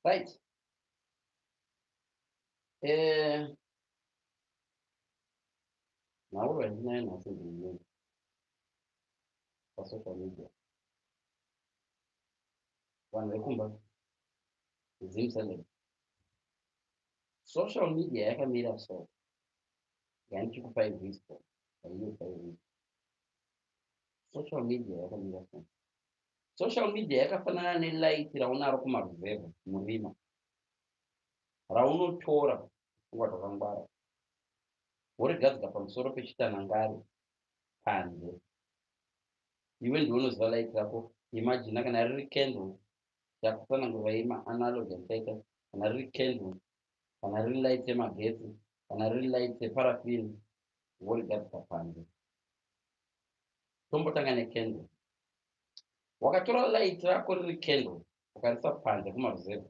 Right. Nauro handinayo nasendleleni kwa-social media. Vanhu vekumba zimselect. Social media yakamira so. Yanichikupai wisdom. Yanichikupai wisdom. Social media yakamira so. Social media yakafanana nelight raunaro kumaruzevha murima. Raunotora pfungwa dzakangwara. Worigadzika pamusoro pechitanhangari panze. Iwe ndiwe unoziva light rako. Imagine kana riri candle yakutsanangurwa analog and data, kana riri candle, kana riri light yemagetsi, kana riri light yeparafini, worigadzika panze. Tombotanga necandle. Wakatora light rako riri candle ukarisa panze kumaruzevha,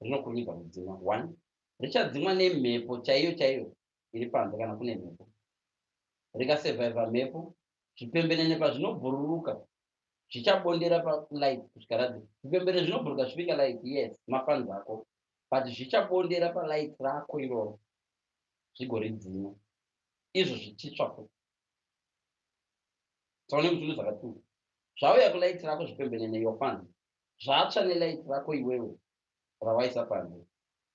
rinokurumidza kudzima. 1, richadzimwa nemhepo chaiyo iri panze kana kune mhepo. Rikasurviva mhepo, zvipembenene pazvinobhururuka zvichabondera palight kusvika radhi. Zvipembere zvinobhuruka zvisvika light, yes, mafans ako, but zvichabondera palight rako iroro zvigoridzima. Izvo zvichitsva. Tsaone kuti unhu zvakatuka. Zvauya kulight rako zvipembenene your fans. Zvatsva nelight rako iwewe rawaisa panze.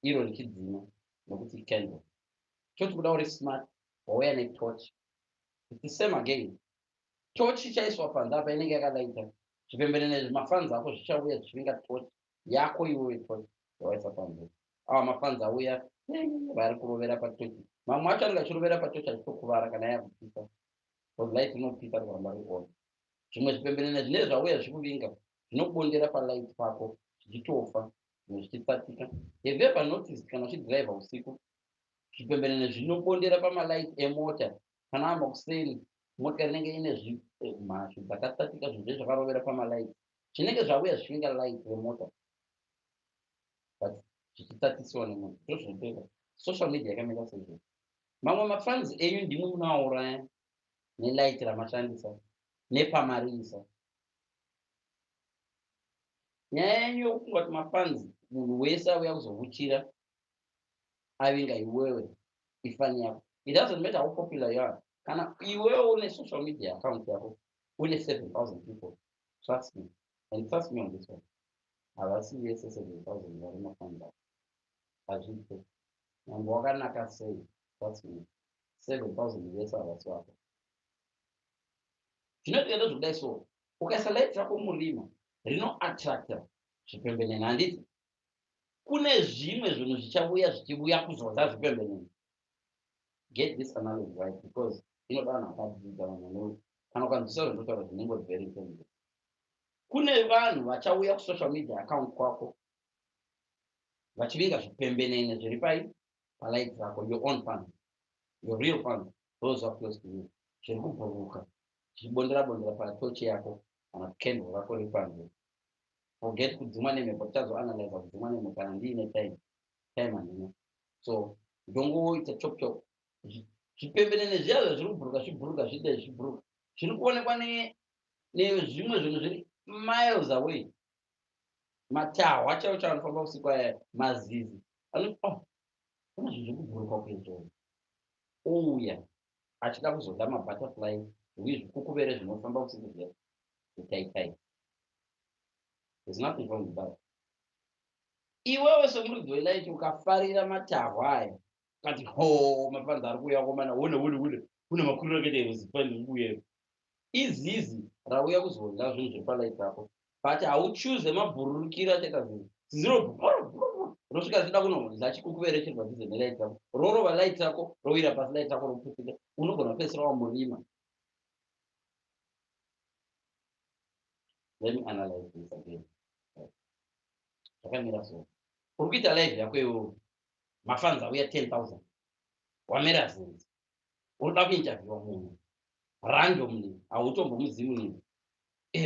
Iro richidzima nokuti candle. Toti kuda uri smart, wauya netorch. It's the same again. Torch ichaiswa panze apa inenge yakalaita. Zvipembenene zvemafans ako zvichauya zvisvinga torch yako iwewe torch yawaisa panze. Ava mafans auya vari kurovera patorch. Mamwe acho anenge achirovera patorch achitokuvara kana yavhupisa. Because light inopisa kuramba riona. Zvimwe zvipembenene zvine zvauya zvichikuvinga zvinobondera palight pako zvichitofa, zvimwe zvichitsatika. Have you ever noticed kana uchidhiraivha usiku zvipembenene zvinobondera pamalight emota kana amakuseni mota inenge ine mhashu dzakatsatika zvinhu zvakarovera pamalight zvinenge zvauya zvisvinga light remota but zvichitsatisiwa nemunhu. Ndozvinopeka. Social media yakamira seizvo. Mamwe mafans enyu ndimwe munoauraya nelight ramashandisa nepamariisa. Nyaya yenyu yokufunga kuti mafans munhu wese auya kuzovuchira avinga iwewe ifani yako. It doesn't matter how popular you are. Kana iwewe une social media account yako une 7,000 people, trust me, and trust me on this one. Havasi vese 7,000 vari mafans ako. Hazvipo. Nyangwe wakanaka sei, trust me, 7,000 vese havasi wako. Zvinotoita zvokudai so. Ukaisa light rako murima rinoattracta zvipembenene. Handiti kune zvimwe zvinhu zvichauya zvichiuya kuzodza zvipembenene. Get this analogy right, because inoda vanhu vakadzidza vanhu kana ukanzwisa zvinotaura zvinenge very important. Kune vanhu vachauya kusocial media account kwako vachivinga zvipembenene zviri pai palight rako, your own fans, your real fans, those are close to you, zviri kubhuruka zvichibondera bondera patochi yako kana candle rako riri panze. Forget kudzimwa nemhepo, tichazoanalyza kudzimwa nemhepo kana ndiine time handina. So ndongoita chop chop. Zvipembenene zviya zviri kubhuruka zvibhuruka zvide zvibhuruka zviri kuonekwa nezvimwe zvinhu zviri miles away. Matahwa chaiwo chavanofamba usiku aya, mazizi anoti kuna zvinhu zviri kubhuruka kuizvozvo. Ouya achida kuzodya mabutterfly zvizvikukuvere zvinofamba usiku zviya zvitaitai. There's nothing wrong with that. Iwewe somuridzi welight ukafarira matahwa aya ukati mafans ari kuuya komana une makuriro akaita eruzipani uye izizi rauya kuzodya zvinhu zviri palight rako, but hauchuze mabhururukiro achaita zvinhu ziziro rosvika zida kunodya chikukuvere chiri padhuze nelight rako, rorova light rako rowira pasi, light rako roputika, unogona kupedzisira wamurima. Let me analyze this again. Zvakamira so. Uri kuita live yako iwewe, mafans auya 10,000, wamera zinzi, unoda kuinterviewa munhu randomly, hautombomuzivi munhu.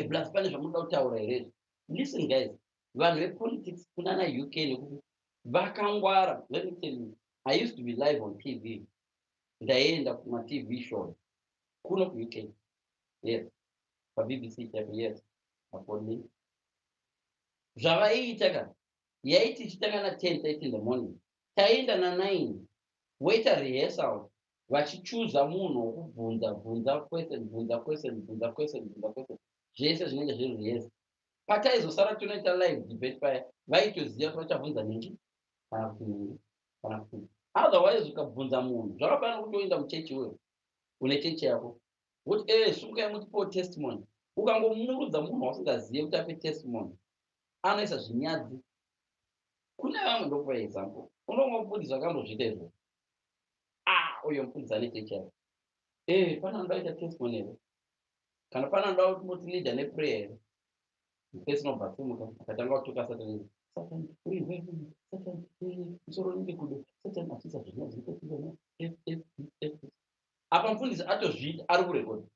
Plus pane zvamunoda kutaura here. Listen guys, vanhu vepolitics kunana UK nekuti vakangwara. Let me tell you, I used to be live on TV. Ndaienda kuma TV show kuno ku UK. Yes. Pa BBC chapter, yes. Apodly. zvavaiita kana yaiti ichitanga na10:30 in the morning, taenda na9 woita rehearsal vachichuza munhu wokubvunza bvunza question zvese zvinenge zviri rehearsal. Pataizosara tunoita live debate paya vaitoziva kuti vachabvunza nhingi kana kuti nhingi kana kuti otherwise ukabvunza munhu zvakafanira kuti oenda muchechi wewe une chechi yako kuti sukai mutipewo testimony. Ukangomurudza munhu wasingazive kuti ape testimony anoisa zvinyadzi. Kune vamwe ndokupa example, unongomufundisa wakambozviita izvo, uyo mufundisa ane chechi yako, panoda kuita testimony here kana panoda kuti moti leader neprayer here, personal bhatumuka akatanga kutuka Satan, Satan Satan musoro unenge kudo, Satan achisa zvinyadzi apa mufundisi atozviita ari kurekodha.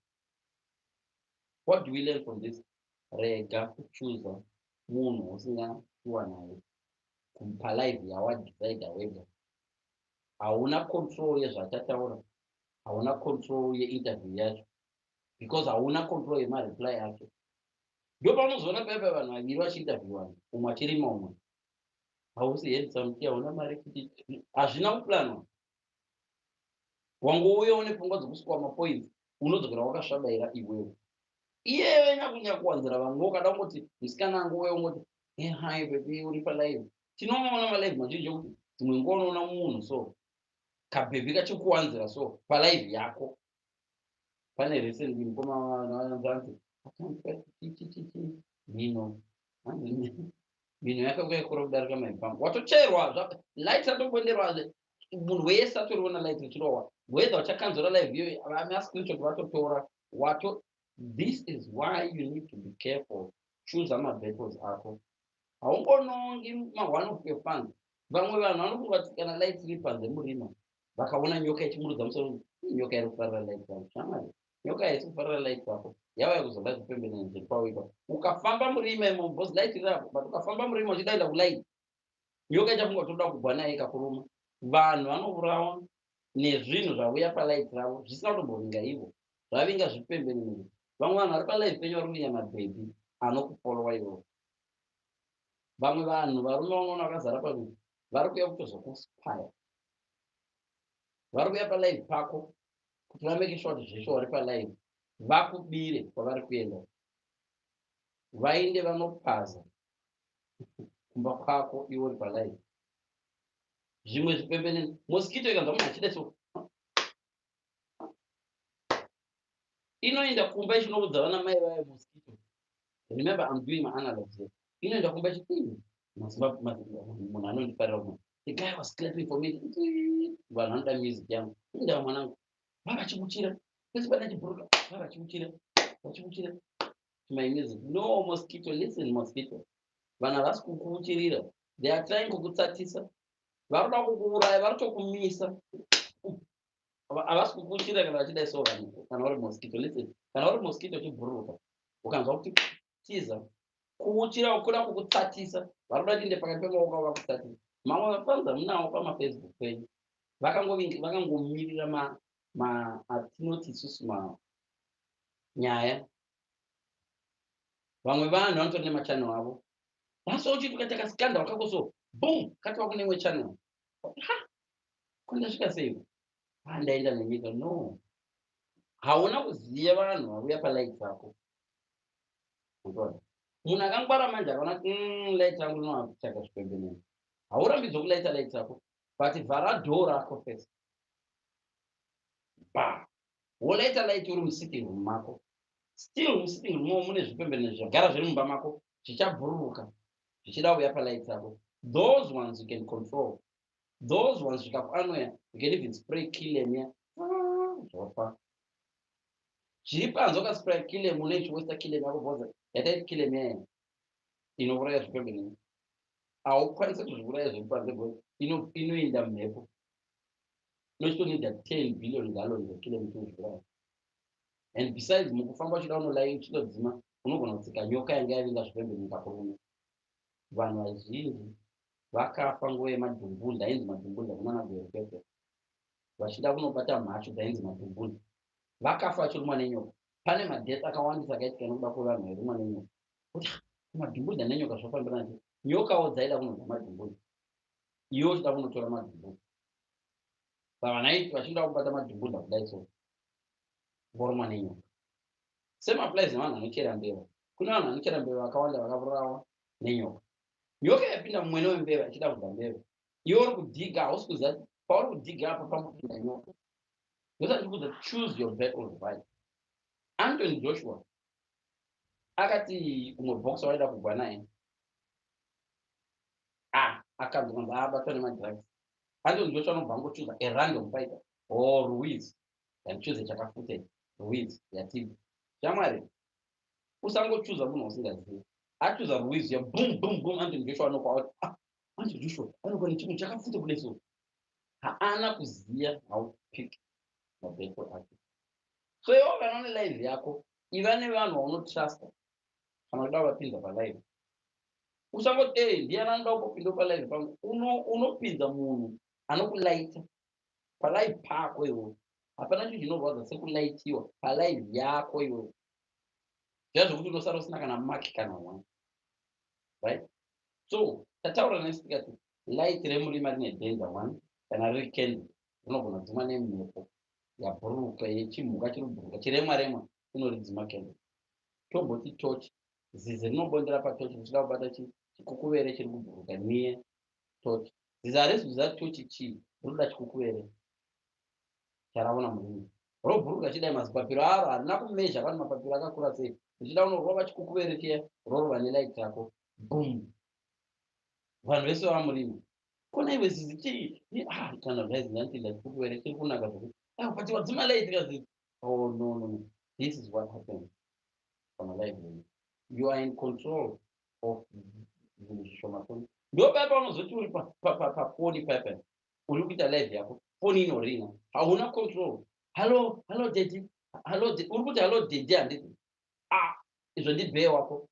What do we learn from this? Rega kuchuza munhu usingapiwa naye kumupa live yawadecida wega. Hauna control yezvaachataura, hauna control yeinterview yacho, because hauna control yemareply acho. Ndo paunozoona paipa vanhu vaviri vachiinterviewana, umwe achirima umwe, hausi handsome, hauna mari kuti hazvina kuplanwa. Wangouya une pfungwa dzokusukwa mapoints, unodzokera wakasvabaira iwewe. Iyewe nyakunyakuwanzira vamwe ukada kungoti musikana angu wewe ungoti hi baby uri palive. Tinoona malive mazhinji kuti dzimwe nguva unoona munhu so kabhebhi kachikuwanzira so palive yako. Pane recently mukoma vanzanzi mino yakauya ikora kudarika maipambo watocherwa light ratobonderwazve munhu wese atoriona light richirohwa whether wachakanzora live iyoyo amascreenshot vatotora wato. This is why you need to be careful. Choose battles ako. Haungonongi one of your fans. Vamwe vanhu vanofunga kuti kana light iri panze murima vakaona nyoka ichimurudza musoro, nyoka iri kufarira light yako. Shamari, nyoka haisi kufarira light yako. Yauya kuzoda zvipembenene njeri pawipa. Ukafamba murima imo because light iri apo, but ukafamba murima uchidaida kulight, nyoka ichafunga kuti unoda kugwa naye ikakuruma. Vanhu vanourawa nezvinhu zvauya palight ravo zvisina kutombovinga ivo, zvavinga zvipembenene. Vamwe vanhu vari palive penyu vari kunya mabhebhi anokufolowa ivo. Vamwe vanhu varume vanoona vakazara pavinhu vari kuya kutozokuspaya, vari kuya palive pako kuti vameke sure kuti zveshe vari palive vakubire kwavari kuenda, vainde vanopaza kumba kwako iwo uri palive. Zvimwe zvipembenene mosquito ikanzwa munhu achida so inoenda kumba ichinoudza vana mai vayo mosquito. Remember, I'm doing my analysis here. Inoenda kumba ichipinda munhu anondifarira kumwe. The guy was clapping for me. Vanhu vanoda music yangu. Inda mwanangu vakachimuchira pese pana chibhuruka vakachimuchira vachimuchira my music. No mosquito, listen mosquito. Vanhu havasi kukuchirira, they are trying kukutsatisa, varoda kukuuraya, varotokumisa. Havasi kukuchira kana vachida so vanhu kana uri mosquito. Listen, kana uri mosquito chibhuruka ukanzwa kuti tiza kuuchira kuda kukutsatisa, varoda kuinde pakati pemaoko vakutsatisa. Mamwe vapanza munawo pamafacebook penyu vakangomirira atinoti isusu nyaya. Vamwe vanhu vanotori nemachannel avo, vaso uchiti ukaita skanda wakakoso boom kati kune imwe channel. Kundasvika sei? Ndaenda nenyika. No, hauna kuziva vanhu vauya palight yako. Munhu akangwara manje akaona light yangu inochaka zvipembenene, haurambidzwe kulaita light yako, but vhara door rako first. Wolaita light uri musitting room mako, still musitting room mune zvipembenene zvagara zviri mumba mako zvichabhururuka zvichida kuuya palight yako. Those ones you can control. Those ones zvikakuannoya, you can even spray killem here. Zvopa zviri panze ukaspray killem une chiwesta killem yako bhoza yataiti killem yaya inouraya zvipembenene. Haukwanisi kuzviuraya zviri panze bhoza inoenda mumhepo. Unochitonida 10 billion gallons of killem kuti uzviuraya. And besides mukufamba uchida unolai uchitodzima unogona kutsika nyoka yanga yavinga zvipembenene ikakuruma. Vanhu vazhinji vakafa nguva yemadhumbunda, ainzi madhumbunda kunana bwerepete, vachida kunobata mhacho dzainzi madhumbunda, vakafa vachirumwa nenyoka. Pane madheath akawandisa akaitika nekuda kwevanhu vairumwa nenyoka. Kuti madhimbudzi nenyoka zvafambira nacho. Nyokawo dzaida kunodya madhimbudzi, iwo uchida kunotora madhimbudzi. Saka naiti vachida kubata madhimbudzi kudai so vorumwa nenyoka. Same applies nevanhu vanochera mbeva. Kune vanhu vanochera mbeva vakawanda vakavurawa nenyoka. Nyoka yapinda mumwene wembeva ichida kudya mbeva. Iwe uri kudhiga, hausi kuziva pauri kudhiga apa pangopinda nyoka. Ndosati kuti choose your battle right. Anthony Joshua akati umwe boxer waida kugwa naye akanzi kunzi abatwa nemadrugs. Anthony Joshua anobva angochuza a random fighter or Ruiz, and choose chakafuta Ruiz yatibu. Shamwari usangochuza munhu usingazivi. Achuza Ruiz ya boom boom boom, Anthony Joshua anokwa Anthony Joshua anokwa nechinhu chakafuta kudai so. Haana kuziya how to pick mabattle ake. So iwo kana une live yako iva nevanhu vaunotrust kana kuda vapinda palive. Usangoti ndiani anoda kupinda palive pangu. Unopinza munhu anokulaita palive pako iwe. Hapana chinhu chinorwadza sekulaitiwa palive yako iwe. Zvazvokuti unosara usina kana maki kana one. Right? So tataura nesu tikati light remurima rine danger one, kana riri candle rinogona kudzima nemhepo yabhururuka yechimhuka chiri kubhururuka chiremwa remwa inoridzima candle. Tomboti torch, zizi rinobondera patochi richida kubata chikukuvere chiri kubhururuka niye torch. Zizi hariziviza tochi chii, rinoda chikukuvere charaona murimi. Robhururuka chidai mazipapiro aro harina kumezha kana mapapiro akakura sei. Richida unorova chikukuvere chiya rorova nelight rako boom. Vanhu vese vamurimi. Kona iwe zizi chii? Kana zvaizi ndantinda chikukuvere chiri kunaka zvokuti. But wadzima light kazi. Oh no. This is what happens on a live. You are in control of the shomafoni. Ndo papa unozoti uri pafoni papa. Uri kuita live yako. Foni inoringa. Hauna control. Hello daddy. Hello daddy. Uri kuti hello daddy handiti. Izvo ndibhee wako.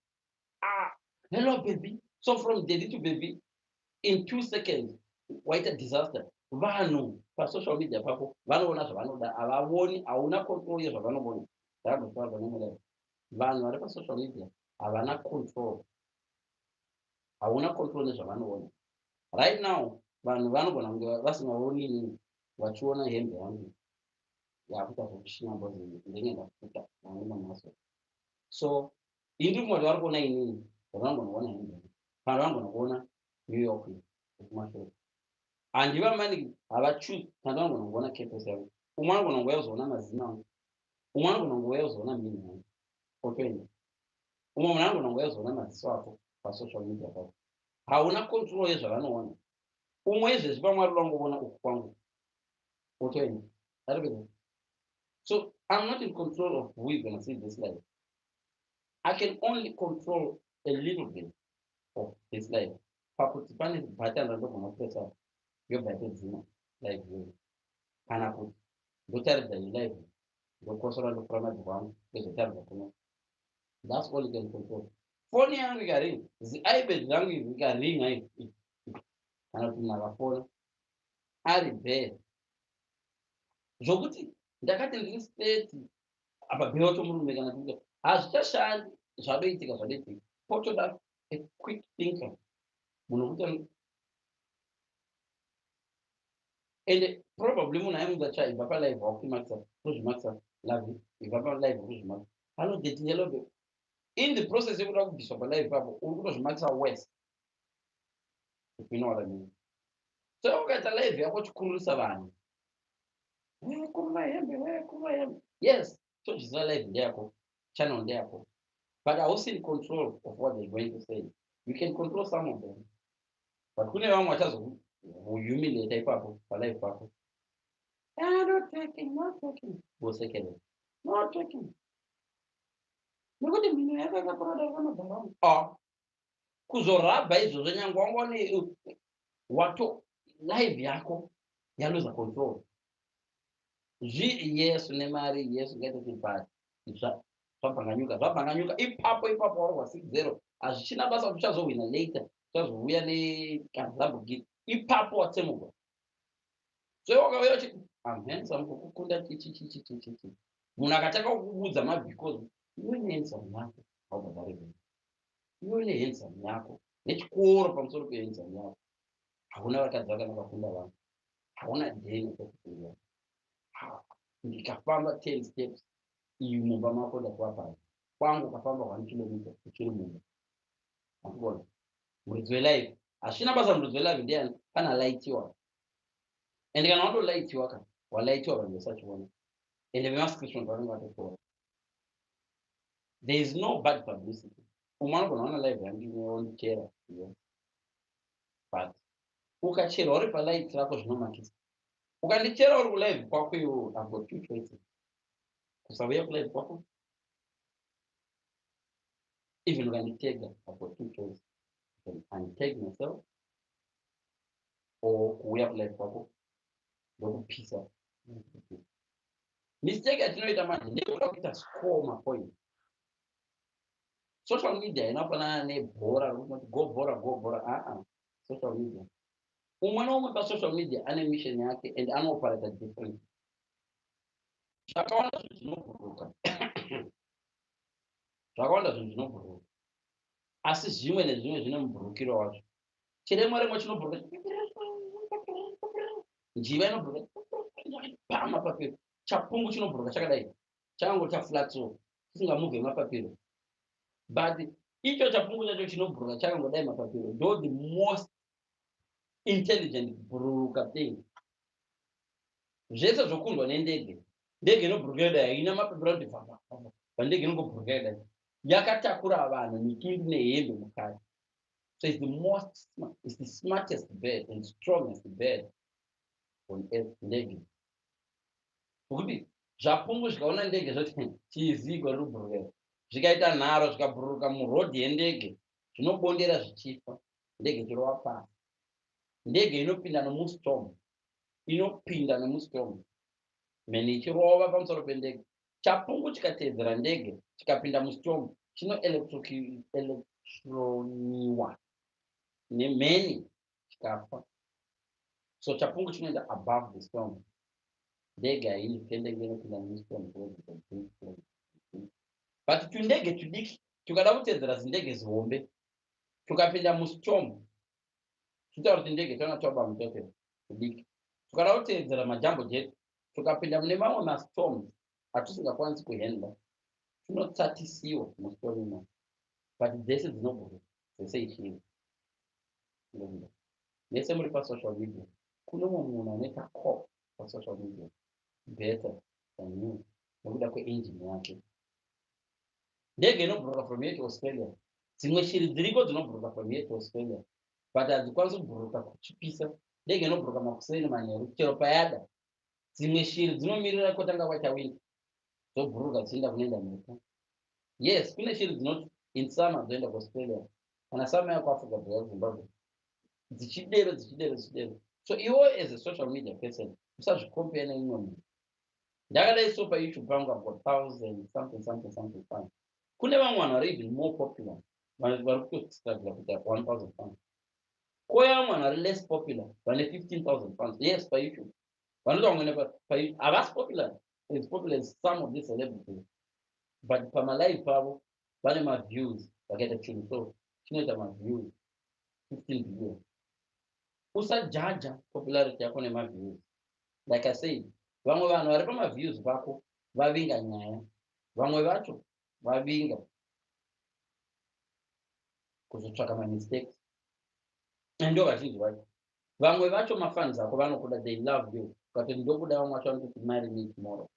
Hello baby. So from daddy to baby in 2 seconds waita disaster. Vanhu pasocial media pako vanoona zvavanoda, havavoni, hauna control yezvavanobona. Ndakuzvaza nemudai. Vanhu vari pasocial media havana control. Hauna control nezvavanoona. Right now vanhu vanogona kunge vasingaoni inini vachiona hembe yangu yakuita zvokushina bhozi ndenge ndafuta naona maso. So indi kumwe vari kuona inini vanogona kuona hembe yangu. Vanhu vanogona kuona New York kumashure. Handiva mani havachoose kana vanogona kuona campus yangu. Umwe anogona nguva yozoona mazina angu. Umwe anogona nguva yozoona mini yangu. Otoenda. Umwe munhu anogona nguva yozoona maziso ako pasocial media pako. Hauna control yezvavanoona. Umwe izvezvi pamwe ari kuda uku kwangu. Otoenda. So I'm not in control of who is going to see this life. I can only control a little bit of this life. Pakuti pane button randogona kupressa yobva dzima live yo. Kana kuti ndotaridza live ndokosora ndokura madzikwa angu ndozotaridza kuno. That's all you can control. Foni yangu ikaringa, iPad yangu ikaringa kana kuti ndakafona ari bhee zvokuti ndakati ndiri state apa bhee wachomurume kana kuti hazvichashandi zvadoitika potoda a quick thinker munhu kuti and probably munhu aimuzacha ibva palive wakumakisa kuzvimakisa lavi ibva palive kuzvimakisa anodeti hello babe. In the process yekuda kubviswa palive papo uri kutozvimakisa worse. If you know what I mean. So ukaita live yako chikurisa vanhu. Kuruma hembe. Yes, so chiziva live ndeyako, channel ndeyako. But I was in control of what they're going to say. You can control some of them. But kune vamwe vachazohumiliate ipapo palive pako. Not talking. Vosekele. Not talking. Nekuti mino yako yakakorada yakanogara. Kuzorabha izvozvo nyangwe wangone wato live yako yaluza control. Yesu nemari Yesu ngaite chipati. Zvabhanganyuka ipapo warwa 6-0. Hazvichina basa kuti uchazohwina later. Uchazouya nekazabhugiti. Ipapo watsemugwa. So wakauya uchiti I'm handsome kukukunda chichi. Munhu akataka kukuudza because iwe handsome nako haubva pari. iwe nehandsome yako nechikoro pamusoro pehandsome yako. Hauna vakadzi vakanakafunda vanhu, hauna dheni kwekufungira. Ndikafamba 10 steps iyi mumba mako ndakuvapai kwangu ukafamba 1 kilomita uchiri mumba. Akubona muridzi welife hazvina basa. Muridzi welife ndiani? Kana laitiwa, ende kana watolaitiwa kana walaitiwa vanhu vasachiona, ende vemascription vanenge vatotora. There is no bad publicity. Umwe anogona ona live yangu ndichera, but ukacherwa uri palight rako zvinomakisa. Ukandichera uri kulive kwako iwo, I've got two choices. Kusauya kulive kwako, even ukanditega, I've got two choices. I can untag myself or kuuya kulive kwako ndokupisa. Mistake yatinoita manje ndekuda kuita score mapoint. Social media inofanana nebhora rokunoti go bhora. Social media, umwe noumwe pasocial media ane mission yake and anoparata different. Zvakawanda zvinhu zvinobhuruka zvakawanda zvinhu zvinobhuruka, asi zvimwe nezvimwe zvine mubhurukiro wacho. Chiremwe remwe chinobhuruka, njiva inobhuruka pamapapiro, chapungu chinobhuruka chakadai chango chaflatso chisingamuvhe mapapiro. But icho chapungu chacho chinobhuruka chakangodai mapapiro ndo the most intelligent bhuruka thing. Zvese zvokundwa nendege, ndege inobhuruka yadai haina mapapiro anoti bva, pandege inongobhuruka yadai yakatakura vanhu mitumbi nehembe mukati. So it's the smartest bird and strongest bird on earth, ndege. Ukuti zvapungu zvikaona ndege zvoti chizigwa riri kubhuruka, zvikaita nharo zvikabhuruka murodhi yendege zvinobondera zvichifa, ndege chirova pasi. Ndege inopinda nomustorm, mene ichirova pamusoro pendege. Chapungu chikatedzera ndege chikapinda mustorm chinoelektroniwa nemheni chikafa. So chapungu chinoenda above the storm, ndege haini kendege inopinda mustorm. But tundege tudiki tukada kutedzera zindege zihombe tukapinda mustorm, tutaura kuti ndege tona toba mutote tudiki. Tukada kutedzera majambo jet tukapinda mune mamwe mastorms atusingakwanisi kuhandla, tunotsatisiwa mustorm imo. But dzese dzinobhuruka, dzese ichiri. Nese muri pasocial media kune mumwe munhu anoita cop pasocial media better than you nekuda kweengine yake. Ndege inobhuruka from here to Australia, dzimwe shiri dziriko dzinobhuruka from here to Australia, but hadzikwanisi kubhuruka kuchipisa. Ndege inobhuruka makuseni manheru chero payada. Dzimwe shiri dzinomirira kotanga kwaita winter dzobhuruka dzichienda kunoenda mhepo. Yes, kune shiri dzinoti in summer dzoenda kuAustralia, kana summer yako Africa dzoya kuZimbabwe, dzichidero. So iwo as a social media person usazvikompea neimwe munhu. Ndakadai so paYouTube pangu I've got 1000 something fans. Kune vamwe vanhu vari even more popular, vari kutostruggle kuita 1000 fans. Kouya vamwe vanhu vari less popular vane 15,000 fans. Yes, paYouTube vanoti vamwene havasi popular as popular as some of these celebrities, but pamalive pavo vane maviews vakaita chinhu so chinoita maviews 15 billion. Usajaja popularity yako nemaviews. Like I said, vamwe vanhu vari pamaviews vako vavinga nyaya, vamwe vacho vavinga kuzotsvaka mamistakes, ndo vazhinji vacho. Vamwe vacho mafans ako vanokuda, they love you, ukatoti ndokuda vamwe vacho vanoti marry me tomorrow.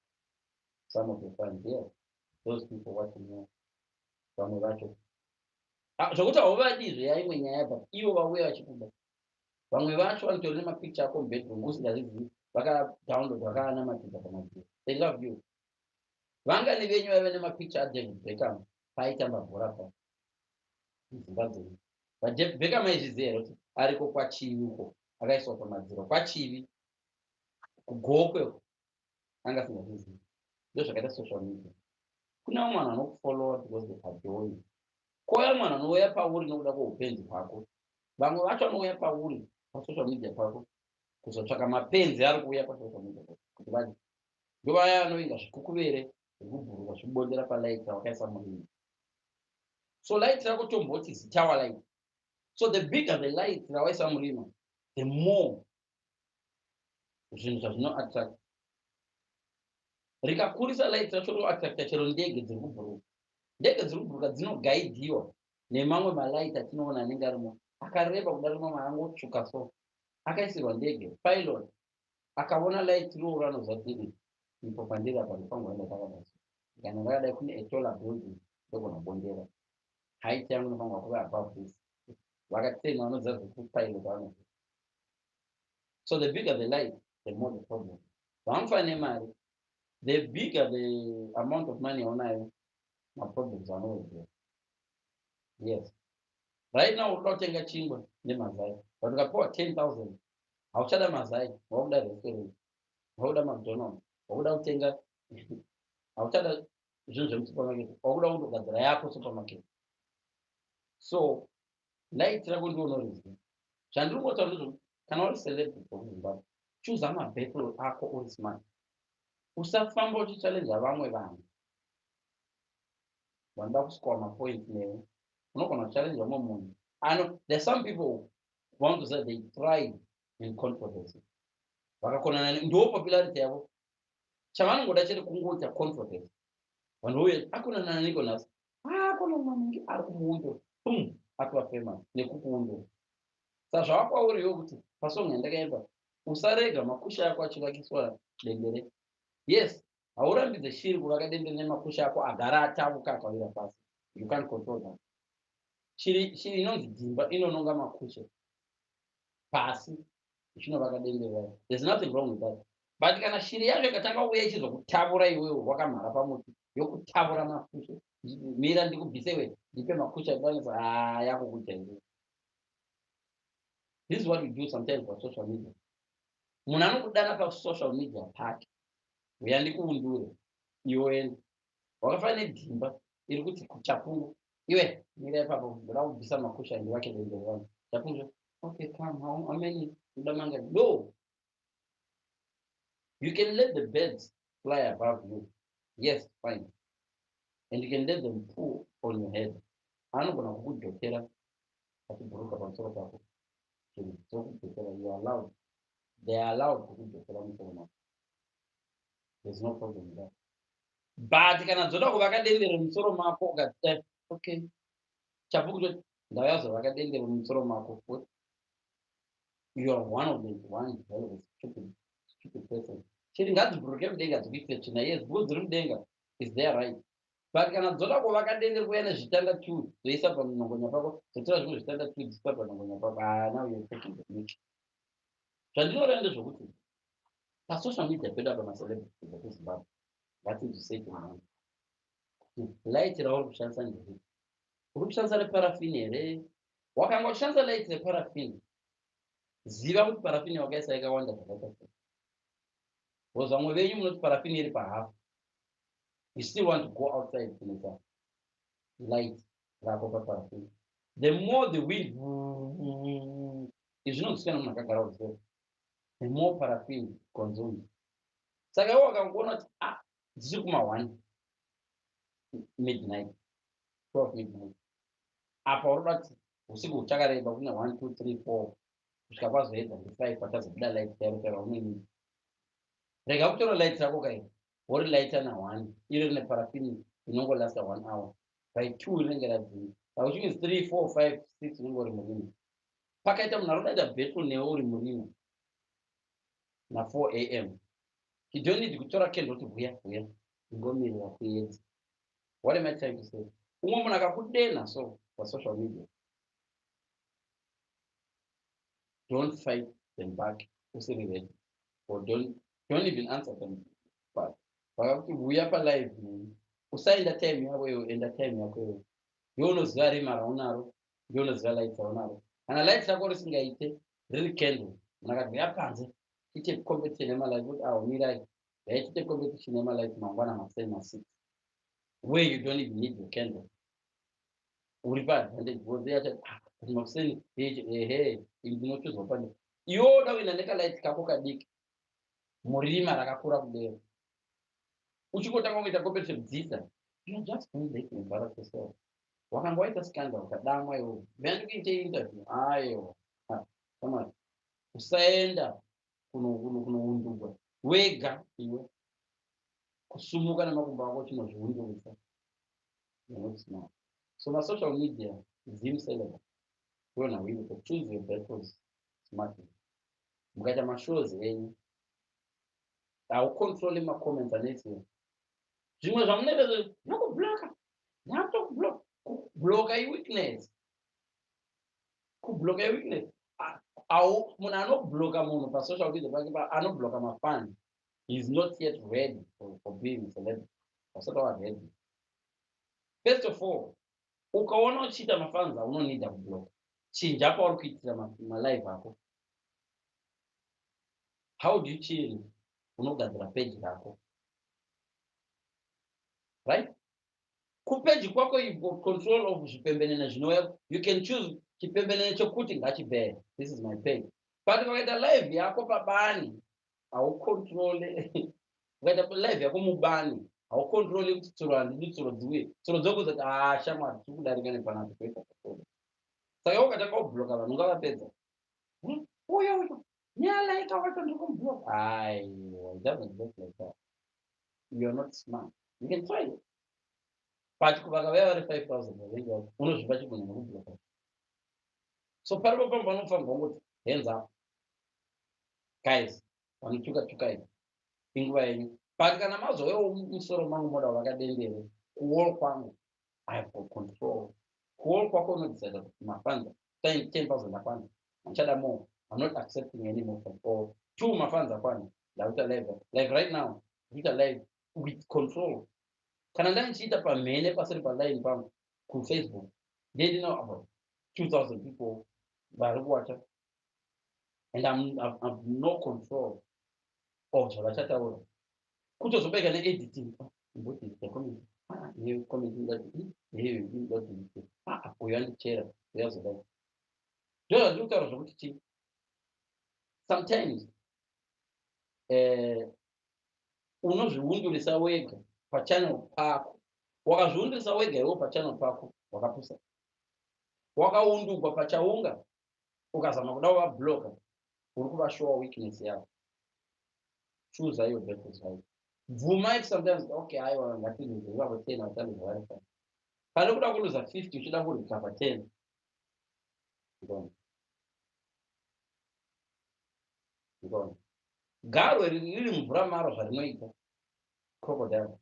Some of your fans, yes, those people watching you. Vamwe vacho zvokuti hauvadizve yaimwe nyaya, but ivo vauya vachikuda. Vamwe vacho vanotori nemapicture ako mubedroom usingazvizivi, vakadownload vakanamatidza pamadziro. They love you. Vangani venyu vaive nemapicture aDavid Beckham paaitamba bhora pa muZimbabwe. But David Beckham aizviziva here kuti ariko kwachivi uko akaiswa pamadziro kwachivi kugokwe anga asingazvizivi. Ndo zvakaita social media. Kuna vamwe vanhu vanokufollowa because they adore you. Kouya mwana anouya pauri nokuda kweupenzi hwako. Vamwe vacho vanouya pauri pasocial media pako kuzotsvaka mapenzi ari kuuya pasocial media pako kuti vati ndo vaya vanoinga zvikukuvere zvekubhuruka zvibondera palight ravakaisa murini. So light rako tomboti zitawa light. So the bigger the light rawaisa murima, the more zvinhu zvazvino attract. Rikakurisa light racho ro attracta chero ndege dziri kubhuruka. Ndege dziri kubhuruka dzinogaidhiwa nemamwe malight atinoona anenge arimo. Akareba kudaro mamwe angotsvuka so. Akaisirwa ndege, pilot akaona light ro ranozvadini. Ipo pandira panofangoenda takadasi. Kana vakadai kune etola building ndogona bondera. Height yangu inofanirwa kuva above this. Vakatema vanoziva zvekupilot vanoziva. So the bigger the light, the more the problem. Vamufane mari, the bigger the amount of money unayo, my problems are always there. Yes. Right now unoda kutenga chingwa nemazai. But ukapiwa 10,000, hauchada mazai, wauda restaurant, wauda McDonald's, wauda kutenga hauchada zvinhu zvemusupermarket, wauda kundogadzira yako supermarket. So light rako ndiwo unoriziva. Zvandinotaura ndizvo, kana uri celebrity kuZimbabwe, choose mabattle ako uri smart. Usafamba uchichallenge vamwe vanhu. Vanoda kuscore mapoint newe. Unogona kuchallenge vamwe munhu. There's some people who want to say they thrive in controversy. Vakakonana ndo popularity yavo. Chavanongoda chete kungoita controversy. Vanhu uye akonana Nicholas. Akonana maningi ari kumuundo. Boom, atwa famous nekukuundo. Saka zvakwauriwo kuti pasongo yandakaenda usarega makusha yako achivakiswa dendere. Yes, haurambidze shiri kuvaka dendere nemakusha yako agara atavuka akawira pasi. You can't control that. Shiri inonzi dzimba inononga makusha pasi ichinovaka dendere. There's nothing wrong with that. But kana shiri yacho ikatanga uya ichizokutavura iwewe wakamhara pamuti yokutavura makusha, mira ndikubvise we ndipe makusha ibanisa yako kutenga. This is what we do sometimes for social media. Munhu anokudana pa social media pake. Uya ndikuundure. Iwe wakafanira nedhimba iri kuti kuchapungu. Iwe mira ipapo ndoda kubvisa makusha ndivake dendere rangu. Chapungu, okay, come, how many? No. You can let the birds fly above you. Yes, fine. And you can let them pull on your head. Anogona kukudhokera achibhuruka pamusoro pako. You are allowed. They are allowed to do the. There's no problem with that. But kana dzoda kuvaka dendere mumusoro mako ukati okay. Chapukuto ndayazo vaka dendere mumusoro mako. You are one of the stupid person. Chiri ngadzibhuruke mudenga dzikuitire tsvina. Yes, bhuu dziri mudenga is there right. But kana dzoda kuvaka dendere kuya nezvitanda 2 zoisa pamunongonya pako, zotora zvimwe zvitanda 2 dzisa pamunongonya pako. Now you're taking the mic. Zvandinoona ndezvokuti pasocial media pedu apa macelebrity ekuZimbabwe ngatizvisei kumwana light rauri kushandisa ndezvii? Uri kushandisa reparafini here? Wakanga uchishandisa light reparafini, ziva kuti parafini wakaisa yakawanda zvakaita sei. Because vamwe venyu munoti parafini iri pahafu, you still want to go outside kunoita light rako paparafini. The more the wind izvinonzisikana munhu akagara kuziva, the more paraffin consumed. Saka iwe wakangoona kuti dziri kuma1 midnight, 12 midnight. Apa unoda kuti usiku huchakareba kune 1, 2, 3, 4 kusvika pazoedza ndi5 pachazobuda light yaruka umweni. Rega kutora light rako kai wori lighter na1 iro rine paraffin inongolasta 1 hour. By 2 rinenge radzima. Saka uchinge 3, 4, 5, 6 unenge uri murima. Pakaita munhu arodaita battle newe uri murima na 4 AM. You don't need kutora candle kuti vuya ngomirira kuedza. What am I trying to say? Umwe munhu akakudena so for social media, don't fight them back usiri ready, or don't even answer them back. Vakakuti vuya palive usaenda time yako iwe, enda time yako iwe. Iwe unoziva rima raunaro, iwe unoziva light raunaro. Kana light rako risingaite riri candle, munhu akabvira panze ite competition nemalight kuti mirai yaitite competition nemalight mangwana ma6 where you don't even need your candle. Uri paadvantage because yacho makuseni ndinochuzwa pane iwo uda nekalight kako kadiki murima rakakura kudera uchingotanga kuita competition dzisa, you are just going there to embarrass yourself. wakangoita scandal ukadamwa iwo vandikuite interview aiwa kama usaenda kunoundurwa wega iwe kusumuka nemakumbo ako chinozviundurisa. So masocial media zimseleba yona wili to choose your battles smartly. Mukaita mashows enyu haukontroli macomments anese zvimwe zvamunoita nokubloka nakutokubloka. Kubloka iweakness, kubloka iweakness. Munhu anobloka munhu pasocial media pake anobloka mafani, he is not yet ready for being a celebrity. Vasati wava ready. First of all, ukaona uchiita mafans unonida kubloka. Chinja pauri kuitira malive ako. How do you change? Unogadzira page rako, right? Kupeji kwako iko control of zvipembenene zvinouya. You can choose chipembenene chokuti ngachibhere. This is my page. But ukaita live yako pabani haukontrole. Ukaita live yako mubani haukontrole kuti tsuro handidi tsuro dziuye. Tsuro dzokuzati shamwari tiri kudarika nepanapo kuita kutoda. Saka ukataka kubloka vanhu ungavapedza. Uyo nyalaika wacho ndikumubloka. Aiwa, it doesn't work like that. You are not smart. You can try it. But vakauya vari 5,000 vavengi unozvipa chigona nekubloka. So paripo pamwe panofanirwa kungoti hands up guys, vanotuka izvi inguva yenyu. But kana mazouyawo musoro mangu moda vakadendere kuall kwangu I have got control. Kuall kwako unodecide kuti mafanza 10,000 akwana ndichada more. I'm not accepting any more or 2 mafanza akwana ndauta live. Like right now ndita live with control. Kana ndanichiita pamhene pasiri paline pangu kufacebook they know about 2,000 people vari kuwacha and I've no control of zvavachataura. Kutozobeka neediting uyo andichera uyazodai ndozvandiri kutaura zvokuti chii sometimes unozviundurisa wega pachannel pako. Wakazviundurisa wega iwo pachannel pako wakapusa. Wakaundurwa pachaunga ukazama kuda kuvabloka uri kuvashowa weakness yako. Choose your battles right. Bvumai sometimes okay aiwa ngatiluze ivavo 10 vatanduza vari fine. Pane kuda kuluza 50 uchida kurecover 10. Ngoni. Garwe riri mvura maro zvarinoita crocodile.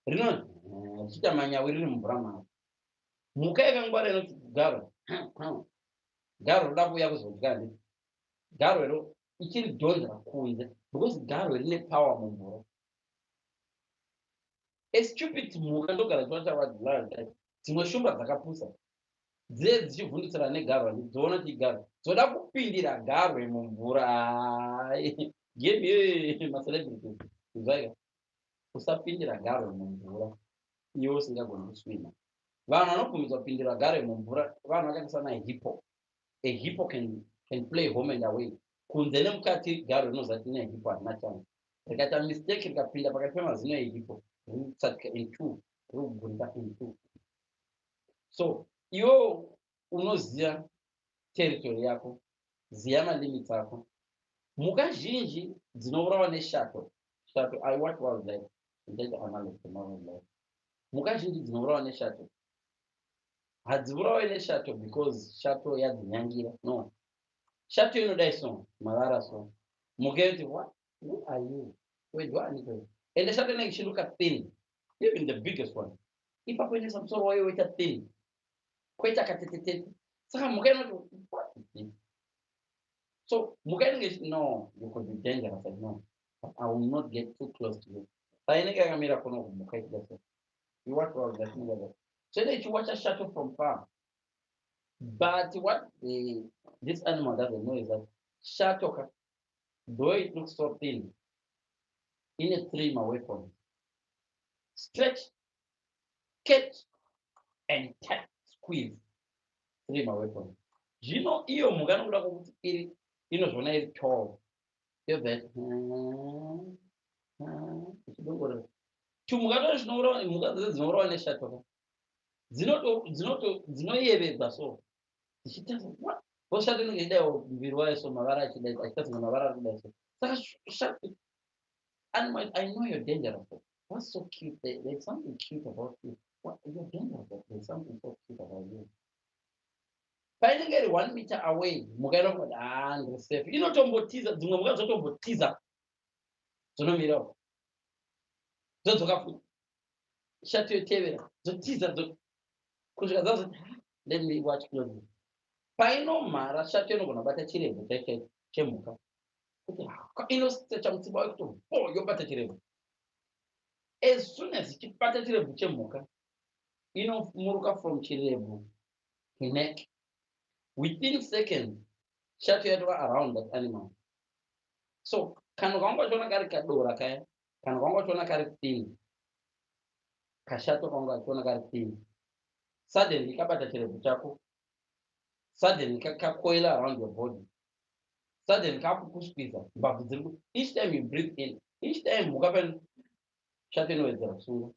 Richiita manyawi riri mvura maro. Mhuka yakangwara inoti garwe. Garwe roda kuuya kuzodya nditi. Garwe ro ichiri dhonzera kunze because garwe rine power mumvura. A stupid mhuka ndogara chinotaura dzimwe shumba dzakapusa dzee dzichivhundisira negarwe dziona kuti garwe dzoda kupindira garwe mumvura. Game iyoyo macelebrities zvaika usapindira garwe mumvura iwe usingagoni kuswima. Vanhu vanobvumidzwa kupindira garwe mumvura vanhu vakaita sana hippo. A hippo can play home and away. Kunze nemukati garwe rinozati ine hippo harina chance. Rikaita mistake rikapinda pakati pemazino ehippo rinotsvatika in two rokugurika in two. So iwe unoziva territory yako, ziva malimits ako. Mhuka zhinji dzinourawa neshato. Shato I watch wildlife. Ndaita analysis wildlife. Mhuka zhinji dzinourawa neshato hadziurawi neshato because shato yadzinyangira. No. Shato inodai so mavara so. Mhuka yoti what? Who are you? Wait, what? And the shato inenge ichiruka thin. Even the biggest one. Ipapo ine samusoro wayo waita thin. Koita katetete. Saka mhuka inoti what is this? So mhuka inenge no, you could be dangerous. I know. But I will not get too close to you. Saka inenge yakamira kuno mhuka ichida so. You watch all that thing. So then you watch a shadow from far. But what this animal doesn't know is that shadow, though it looks so thin, in a trim away from it, stretch, catch, and tap, squeeze, trim away from it. You know, iyo mhuka nokuda kwokuti iri inozvona iri tall. You're that. Tumhuka tozvinourawa mhuka dzese dzinourawa neshato. dzinoyevedza so dzichita what bosha rinenge ridawo muviri wayo so mavara achitadzinga mavara ari kudai so saka shati animal I know you're dangerous. What's so cute? There's something cute about you. What you're dangerous. There's something so cute about you. Painenge iri 1 meter away mukaenda kuti ndiri safe inotombotiza dzimwe mhuka dzotombotiza dzonomirawo dzodzoka futi shati yotevera dzotiza kusvika dzazoti let me watch closely painomhara shati inogona kubata chirebvu chaicho chemhuka kuti inosecha mutsiba wayo kuti yobata chirebvu as soon as ichibata chirebvu chemhuka inomuruka from chirebvu to neck within seconds shati yatova around that animal so kana kaungachiona kari kadora kaya kana kaungachiona kari thin kashato kaungachiona kari thin suddenly kabata chirebvu chako suddenly kakoila around your body suddenly kakukusvisa mbabvu dziri each time you breathe in each time mhuka pen shato inowedzera kusunga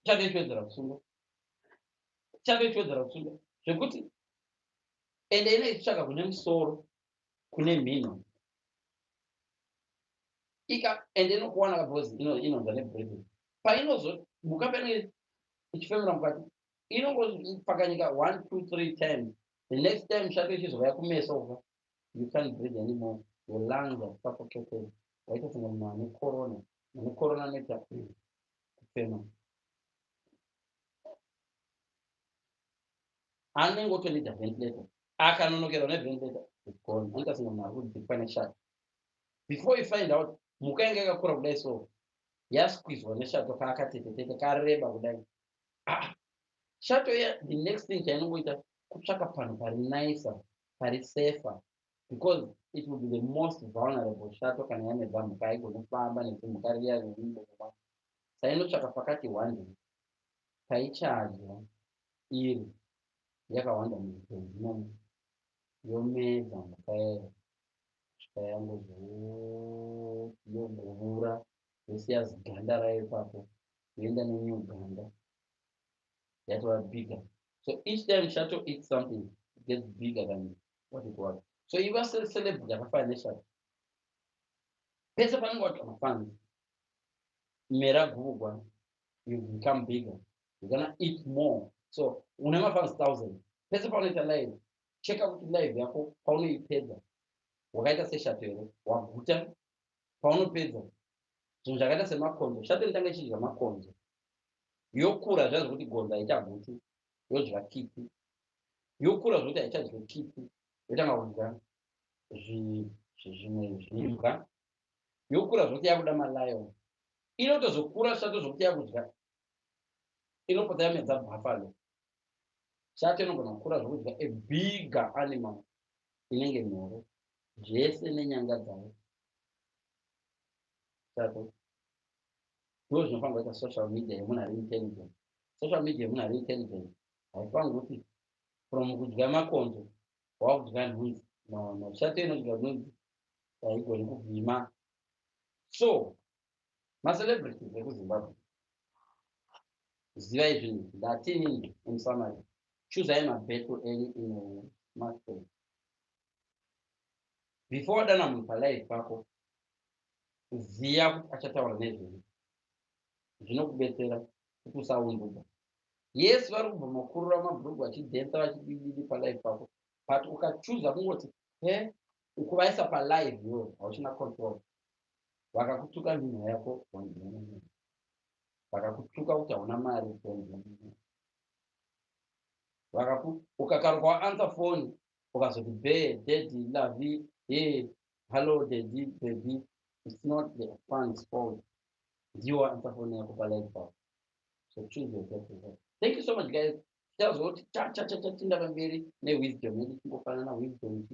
shato ichiwedzera kusunga shato ichiwedzera kusunga zvekuti ende ine ichitsvaka kune musoro kune mhino ende inokuwana because inonza nebreathing painozo mhuka pene ichifemera mukati inongopfakanyika 1 2 3 times the next time shato ichizovaya kumeso uka you can't breathe anymore your lungs are suffocated waita senge munhu ane corona neta kufema anenge otonida ventilator akanonokerwa neventilator it's gone anoita senge munhu ari kudzikwa neshato before you find out mhuka yange yakakura kudai so yasqueezwa neshato kaakatetetete kareba kudai shato iya the next thing chainongoita kutsvaka panhu pari nicer pari safer because it will be the most vulnerable shato kana yanedza mhuka aigonofamba nedzimhuka riya rimbova sainotsvaka pakati hwande paichadya iri yakawanda muzvipenzinomo yomedza mhuka yayo kusvika yangoziyoguvura yosiya ziganda rayo ipapo yoenda nenyuganda yatova bigger so each time shato eats something it gets bigger than what it was so iva celebrity akafana neshato pese panenge wati mafans mera gugwa you become bigger you're gonna eat more so une mafans 1000 pese paunoita live cheka kuti live yako paunoipedza wakaita seshato here waguta paunopedza zvinhu zvakaita semakonzo shato inotanga ichidya makonzo yokura zvazi kuti gonzo haichaguti yodya kiti yokura zvokuti haichadye kiti yotanga kudya zvimwe zvimbwa yokura zvokuti yakuda malion inotozokura shato zvokuti yakudya inopota yamedza bhafalo shato inogona kukura zvokudya a bigger animal inenge mhoro zvese nenyanga dzayo shato ndo zvinofanira kuita social media yemunhu ari intelligent social media yemunhu ari intelligent haifaniri kuti from kudya makonzo wakudya nhunzi no shato inodya nhunzi haigoni kuvhima so macelebrities ekuzimbabwe zivai zvinhu ndatini in summary choosai mabeto enyu in smartphone before wadana munhu palive pako ziya kuti achataura nezvei zvinokubetsera kuti usaumbuka yes vari kubva makurura mabhurugu vachidhensa vachidididi palive pako but ukachuza kungoti ukuvaisa palive yo hauchina control vakakutuka minhu yako vakakutuka kuti hauna mari ukakaruka waanswer phone ukazoti daddy lavi hello daddy baby it's not the fun's fault ndiwo answer phone yako palive pako so choose your best. Thank you so much guys tazoti tinda pamberi newisdom yedu tingofanana wisdom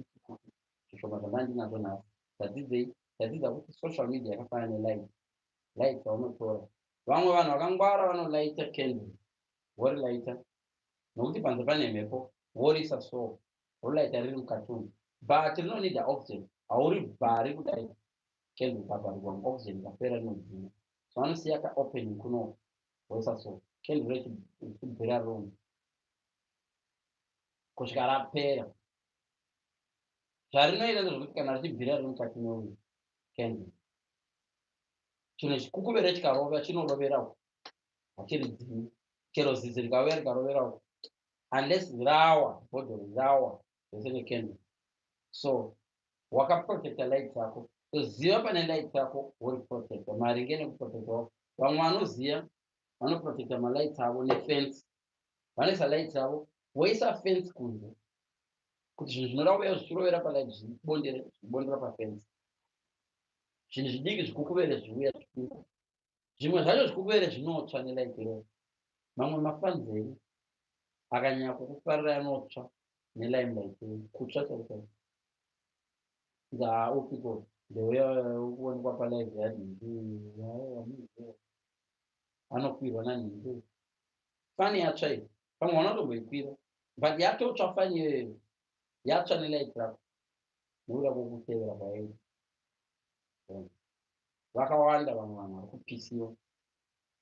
zvishoma zvandandinazo nhasi tadzidza kuti social media yakafanana nelight paunotora vamwe vanhu vakangwara vanolaita candle vorilaita nokuti panze pane mhepo vorisa so rolaita riri mukatuni but rinonida oxygen hauri bhari kudai candle kaparikwa oxygen ikapera rinodzima so vanosiya kaopening kuno vorisa so candle rechibhira room kusvika rapera. Zvarinoita ndezvokuti kana richibhira riri mukati meuyu candle, chinhu chikukuvere chikarovera chinoroverawo hachiri dzimi, chero zizi rikauya rikaroverawo, unless rawa bhodhoro rawa zvese necandle. So wakaprotecta light yako. So ziva pane light yako uri protecta maringe nekuprotecta wako. Vamwe vanoziva vanoprotecta malight avo nefence, vanoisa light yavo woisa fence kunze kuti zvinhu zvinoda kuuya zvichirovera palight zvibondera pafence. Zvinhu zvidiki zvikukuvere zviuya zvipinda, zvimwe zvacho zvikukuvere zvinotsva nelight iroro. Mamwe mafanzeri akanyanya kukufarira anotsva nelimelight kutsva chaiko. Upiko ndeuyaonekwa palive yadii anokwirwa nanhingi fani yatsva iyi, pamwe vanotomboikwira but yatotsva fani iyoyo yatsva nelight rako nokuda kwokutevera kwayo. Vakawanda vamwe vanhu vari kupisiwa,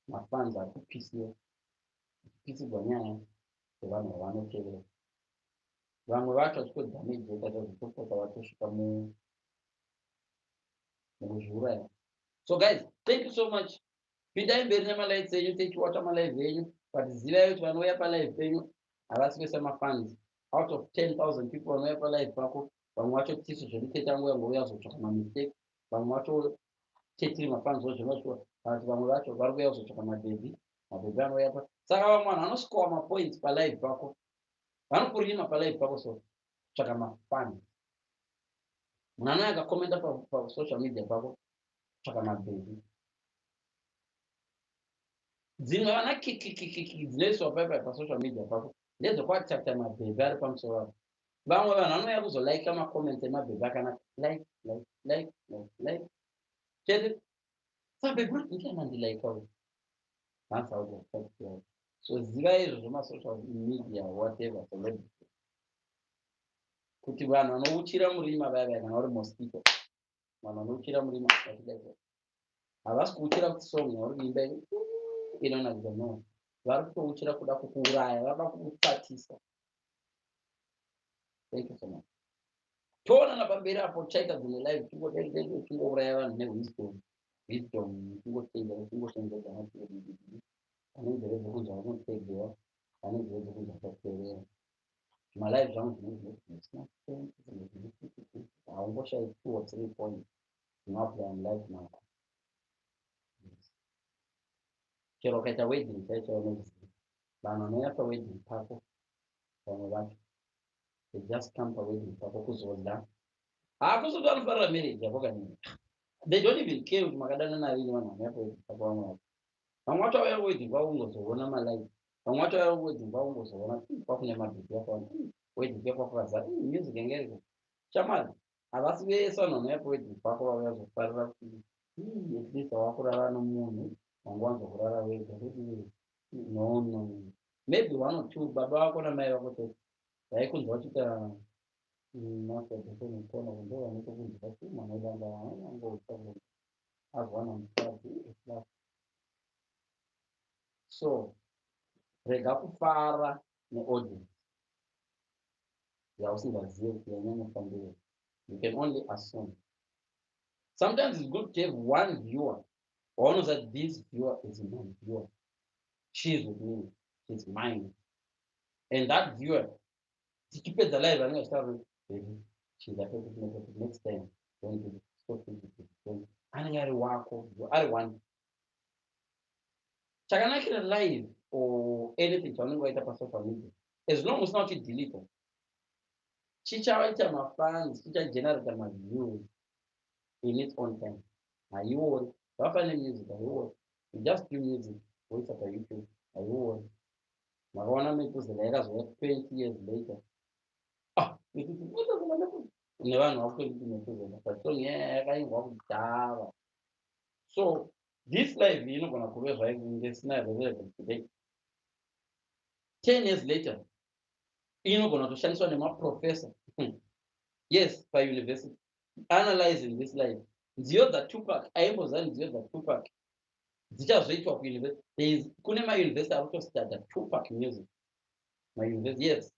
mafans ari kupisiwa, kupisigwa nyaya dzevanhu vavanotevera. Vamwe vacho vachitodhamejeka chazvitopota vatosvika mukuzviuraya. So guys, thank you so much. Pindai mberi nemalights enyu tichiwata malive enyu, but zivai kuti vanouya palive penyu havasi kuisa mafans. Out of 10,000 people vanouya palive pako, vamwe vacho tisu zvemuteta nguva ngouya kuzotsvaka mamistake, vamwe vacho tetiri mafans ozvinoshua, but vamwe vacho vari kuuya kuzotsvaka mabhebhi anouya pa. Saka vamwe vanhu vanosikowa mapoints palive pako, vanokurima palive pako, so tsvaka mafans. Munhu anouya akakomenda pasocial media pako, tsvaka mabhebhi. Dzimwe vana kikikiki dzinoiswa paipai pasocial media pako ndedzokwatata mabhebhi ari pamusoro apo. Vamwe vanhu vanouya kuzolaika makomenti emabhebhi akanaka, like chete sabhebhi ndikanandilaikawo hansi auto. So ziva izvo zvemasocial media whatever celebrity, kuti vanhu vanouchira murima vaya kana uri mosquito, vanhu vanouchira murima havasi kuuchira kuti song yauri kuimba inonakidza, no, vari kutouchira kuda kukuuraya, vava kukutatisa. Thank you so much. Toonana pamberi apo chaita dzimwe live tingouraya vanhu newisdom, tingoshengedzana anenzeve dzokunzwa vanotegewa, anenzeve dzokunzwa tateerera. Malive zvangu haungoshayi 2 or 3 points zvinoapply live mako. Chero ukaita wedding chaicho unoziva vanhu vanouya pawedding pako, vamwe vacho they just come pawedding pako kuzodya, hakusoti vanofarira marriage yako kanini. They don't even care kuti makadanana rini vanhu vanouya pawedding pako. Vamwe vacho vauya wedding pako kungozoona malive, vamwe vacho vauya wedding pako kungozoona kwakune mabhebhi akawanda, wedding yako kwakazara music yange iriko. Shamari havasi vese vanhu vanouya pawedding pako vauya kuzofarira kuti at least havakurara nomunhu wangu kurara wega. No, maybe 1 or 2 baba vako namai vako chete vaikunzwa uchita masedekona ndo vanotokunzwa kuti mwana idanga angoutsa azwana mukadzi. So rega kufara neaudience yausingazivi kuti yanyanyofambira. You can only assume. Sometimes it's good to have one viewer. One knows that this viewer is my viewer. She's with me. She's mine. And that viewer, she keeps the life and I start with, she's like, next time, don't do it. Stop it. And I want. Chakanakira live or anything, chaunengoita pasocial media, as long as not you delete it. Chichawaita mafans, chichagenerate my views in its own time. Now you will find music, you just do music, voice up on YouTube, you will. Marona make those letters 20 years later. Never know but so yeah, I walk down. So this life, you're not gonna cover right in this night today. 10 years later, you're not gonna shine so a professor. Yes, by university. Analyzing this life. Zio the Tupac, I was on Zio the Tupac. dzichazoitwa kuuniversity. Kune mauniversity ari kutostada Tupac music mauniversity, yes,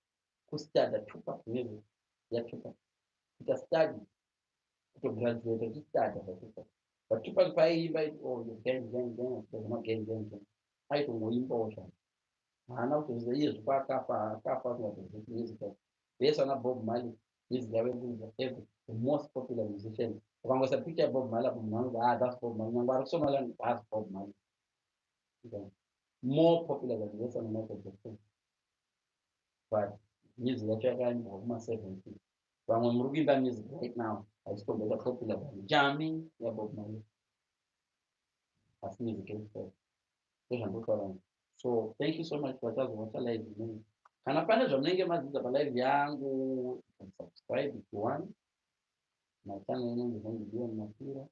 kustada Tupac music yaTupac, kuita study, kutograduate tichistada paTupac. But Tupac paiimba oh gang gang gang, no gang gang gang, aitongoimbawo zvake, haana kutoziva iye zvipo akafa asingatozii music yake. Vese ana Bob Marley music yave the most popular musician. Ukangoisa picture Bob Marley apo munhu anoti that's Bob Marley, nyangwe ari kuSomaland that's Bob Marley. Okay. More popular than the rest of the Michael Jackson. But music yacho yakaimba kuma-70. Vamwe muri kuimba music right now haisitombeta popular than Jamming yaBob Marley. Asi music yacho ndozvandotaura. So thank you so much vachazovacha live inini. Kana pane zvamunenge madzidza palive yangu, subscribe if you want. My channel inonzi Henry Dion Mapira.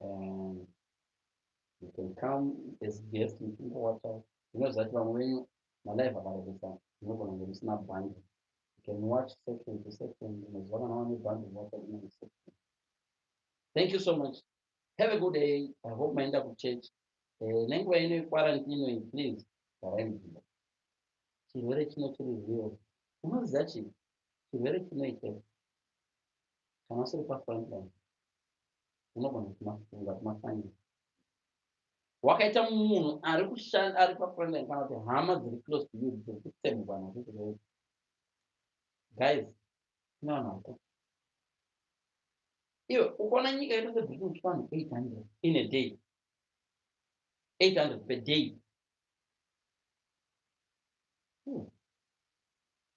And you can come as guest muchinge watch out. Zvinozati vamwe venyu malive akarevesa unogona kunge musina bhandi. You can watch section to section. Unoziva kana wane bhandi unowacha imwe section. Thank you so much. Have a good day. I hope maenda kuchurch. Nenguva ino yequarantine, please garai mudzimba. Chirwere chino chiri real. Unoziva chii? Chirwere chino ichi kana usiri pafrontline unogona kufunga kumafanira. Wakaita munhu ari kushanda ari pafrontline kana kuti hama dziri close to you dziri kutsemwa nazvo. Guys, no. Iwe ukaona nyika yedu sedzinoti vanhu 800 in a day, 800 per day.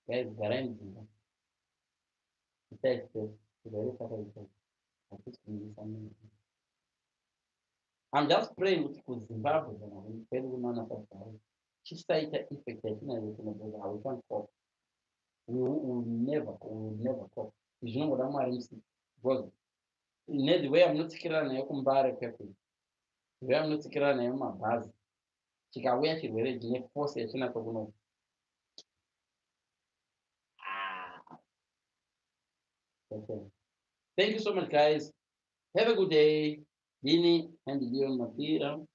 Guys, garai mudzimba. I'm just praying kuti kuZimbabwe kana kwedu kunoona sadhari chisaita effect yatinayo kunoboza. We can't cope. We will never cope. Zvinongoda Mwari musi, because the way amunotsikirana nayo kuMbare pepe, the way amunotsikirana nayo mumabhazi, chikauya chirwere chine force yachinacho kuno. Okay. Thank you so much, guys. Have a good day. Dini and Dion Mapira.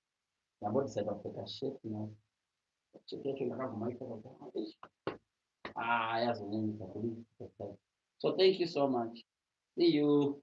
Ndambodisaiba kupfeka shirt now. Chikecho ndakavhumaika yazonyanisa kudii. So thank you so much. See you.